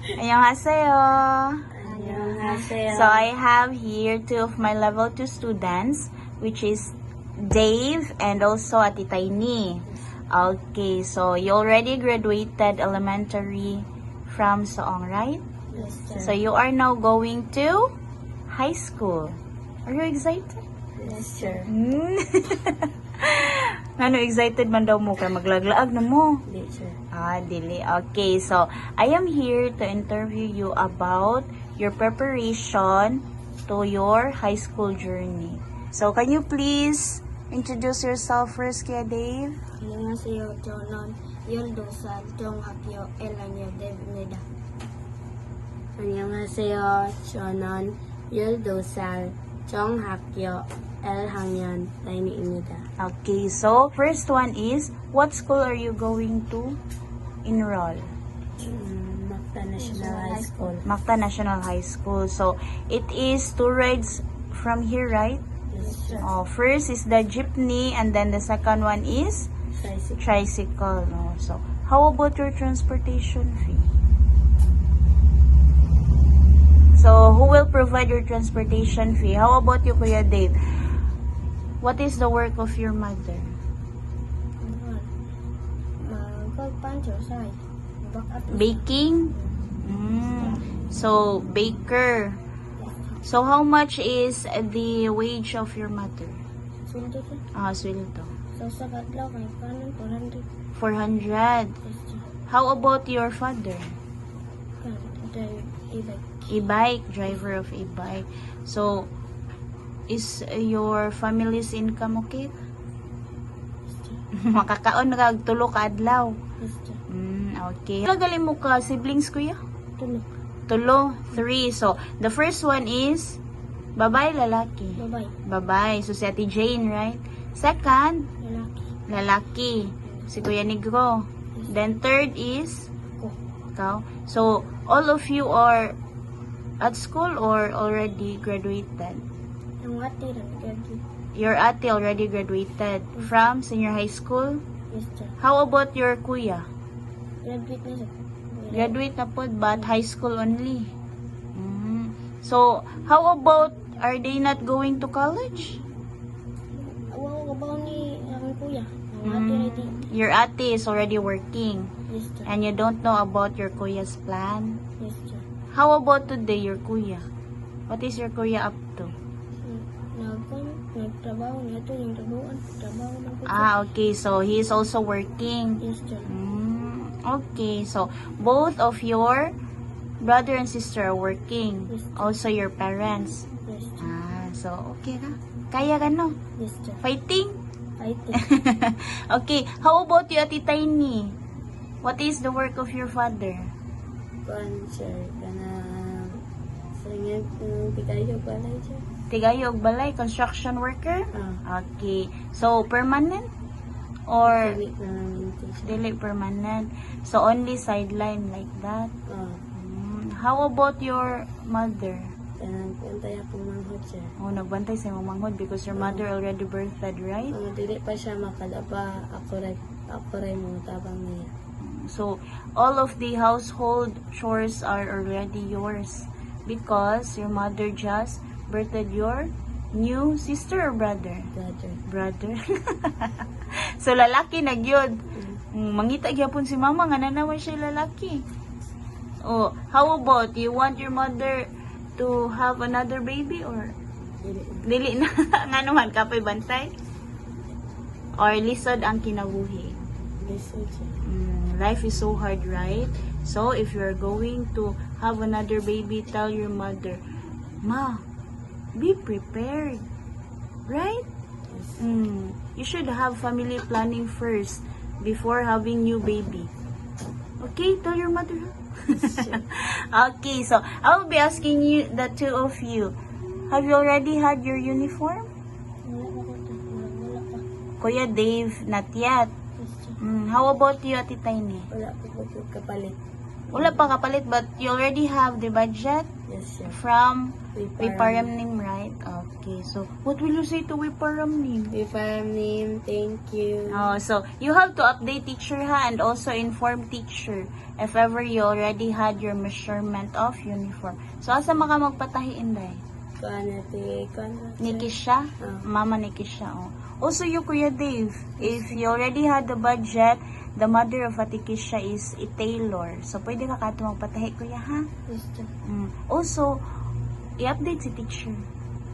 Annyeonghaseyo. 안녕하세요. So I have here two of my level 2 students, which is Dave and also Ati Tiny. Okay, so you already graduated elementary from Soong, right? Yes, So you are now going to high school. Are you excited? Yes, sir. Ano, excited man daw mo kay maglaglaag na mo? Hindi, sir. Dili. Okay, so I am here to interview you about your preparation to your high school journey. So can you please introduce yourself first, Kuya Dave? 안녕하세요. 저는 12살 정학교 1학년 데뷔입니다. 안녕하세요. 저는 12살 정학교 1학년 다인입니다. Okay, so first one is, what school are you going to enroll? Macta National High School. Macta National High School. So it is 2 rides from here, right? Yes, sir. First is the jeepney, and then the second one is Tricycle. tricycle. No? So how about your transportation fee? So who will provide your transportation fee? How about you, Kuya Dave? What is the work of your mother? Baking? So, baker. So, how much is the wage of your mother? Sweldo, sir. Sweldo. So, sa kadlaw, kay kanan 400. 400. Yes, sir. How about your father? E-bike. E-bike, driver of e-bike. So, is your family's income okay? Yes, sir. Makakaon na kag tulo ka adlaw. Yes, sir. Okay. Gali mo ka siblings, kuya? Tulog. Tulo, 3. So, the first one is babae, lalaki. Bye-bye. Babae. So, si Ate Jane, right? Second, Lalaki. lalaki. Si Kuya Negro. Then, third is Ko. ikaw. So, all of you are at school or already graduated? Ang ate rin. Graduate. Your ate already graduated from senior high school? Yes, sir. How about your kuya? Graduate na, sir. Graduate na po, but high school only. So, how about, are they not going to college? Awa ko ba ni ang kuya? Ang ate rin din. Your ate is already working, Yes, sir. and you don't know about your kuya's plan. Yes, sir. How about today, your kuya? What is your kuya up to? Nagtrabaho na ito yung trabaho ng kuya. Okay, so he is also working. Yes, sir. Okay, so both of your brother and sister are working. Yes. Also your parents. Yes, sir. So okay ka? Kaya ka, no? Yes, sir. Fighting? Fighting. Okay, how about you, Ate Tiny? What is the work of your father? Kuan, sir. Singit ng tigayo pala, sir. Tigayog balay, construction worker? Okay. So, permanent? Or Salit na namin ito, sir. dili permanent? So, only sideline like that? How about your mother? Nagpuntay akong manghod, sir. Nagbantay sa imong manghod because your mother already birthed, right? Dili pa siya makadapa. Ako rin mo tabang niya. So, all of the household chores are already yours because your mother just birthed your new sister or brother? Brother. Brother. So, lalaki na gyud. Mangita gyapon si mama nga na naman siya lalaki. Oh, how about you want your mother to have another baby or dili na nga naman kapay bantay? Or lisod ang kinabuhi? Listen, sir. Life is so hard, right? So, if you're going to have another baby, tell your mother, Ma, be prepared. Right? Yes. You should have family planning first before having new baby. Okay? Tell your mother. Okay, so I will be asking you, the two of you, have you already had your uniform? Wala pa. Kuya Dave, not yet. Yes, sir. How about you, Ate Tiny? Wala pa po kapalit. Wala pa kapalit, but you already have the budget Yes, sir. from Param. Param name, right? Okay. Okay, so what will you say to Wiparam Nim? If I'm name, thank you. Oh, so you have to update teacher ha and also inform teacher if ever you already had your measurement of uniform. So asa maka magpatahi inday? Ni Kisha? Mama ni Kisha. Oh. Also you Kuya Dave, if you already had the budget, the mother of Ate Kisha is a tailor. So pwede ka kato magpatahi Kuya ha? Yes, sir. Also, i-update si teacher.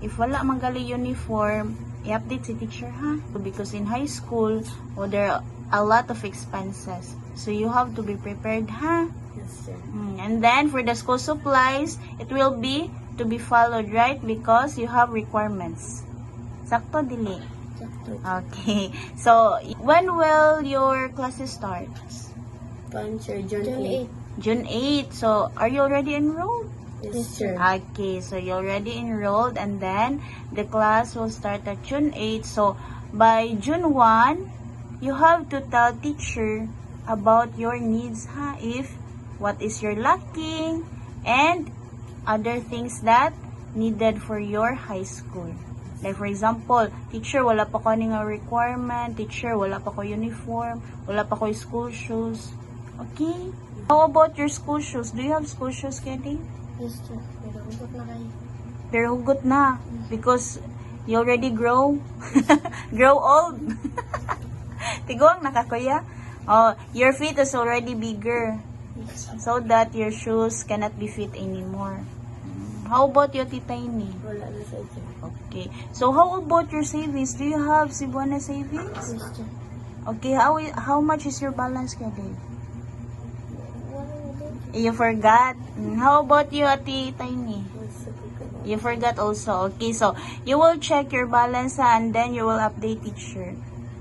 If wala manggali uniform, i-update si teacher ha. Because in high school, there are a lot of expenses. So you have to be prepared ha. Yes, sir. And then for the school supplies, it will be to be followed, right? Because you have requirements. Sakto dili. Okay. So when will your classes start? Sir, June 8. June 8. So are you already enrolled? Yes, sir. Okay, so you already enrolled and then the class will start at June 8. So by June 1, you have to tell teacher about your needs ha, if what is your lacking and other things that needed for your high school. Like for example, teacher wala pa ko ning requirement, teacher wala pa ko uniform, wala pa ko school shoes. Okay? How about your school shoes? Do you have school shoes, Kenny? Yes, sir. Pero hugot na kayo. Pero hugot na because you already grow old. Tiguang nakakuya. Oh, your feet is already bigger so that your shoes cannot be fit anymore. How about your titay ni? Wala na sa sir. Okay. So how about your savings? Do you have Cebuana savings? Yes, sir. Okay, how much is your balance Kenny? Wala na din. You forgot. How about you, Ate Tiny? Yes, sir. You forgot also. Okay, so you will check your balance and then you will update teacher.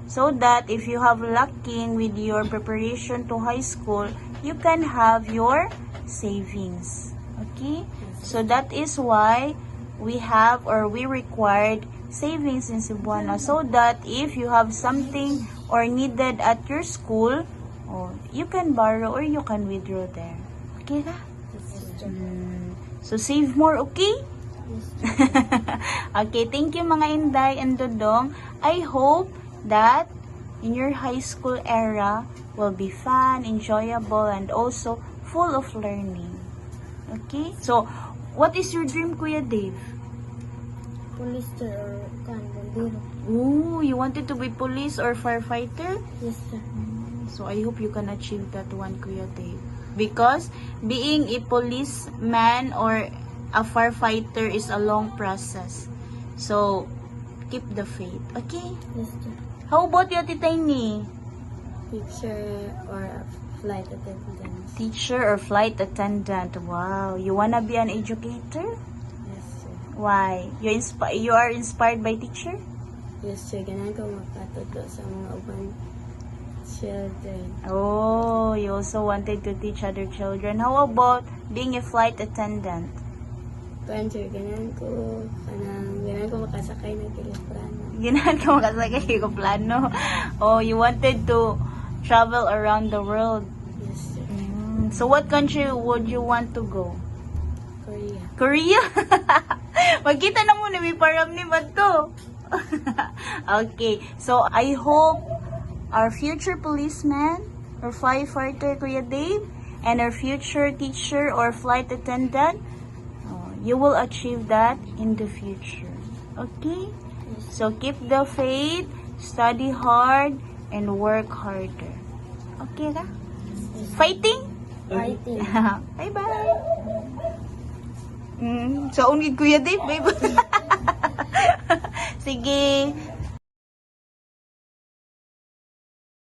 So that if you have lacking with your preparation to high school, you can have your savings. Okay? So that is why we have or we required savings in Cebuana. So that if you have something or needed at your school, you can borrow or you can withdraw there. Okay ka? So save more, okay? Okay, thank you mga Inday and Dodong. I hope that in your high school era will be fun, enjoyable, and also full of learning. Okay? So, what is your dream, Kuya Dave? Police, sir, or bombero. Ooh, you wanted to be police or firefighter? Yes, sir. So, I hope you can achieve that one, Kuya Dave. Because being a policeman or a firefighter is a long process. So, keep the faith. Okay? Yes, sir. How about you, Titay ni? Teacher or a flight attendant. Teacher or flight attendant. Wow. You wanna be an educator? Yes, sir. Why? You are inspired by teacher? Yes, sir. Ganun ko makatudlo sa mga ubang children. Oh, you also wanted to teach other children. How about being a flight attendant? Sir, ganun ko makasakay ng teleprano. Ginahan ka makasakay ko plano. Oh, you wanted to travel around the world. Yes, sir. So what country would you want to go? Korea. Korea? Magkita na muna, may param ni Bato. Okay, so I hope our future policeman or firefighter, Kuya Dave, and our future teacher or flight attendant, you will achieve that in the future. Okay? So keep the faith, study hard, and work harder. Okay ka? Fighting? Fighting. Bye-bye. So, ungid Kuya Dave, bye-bye. Sige.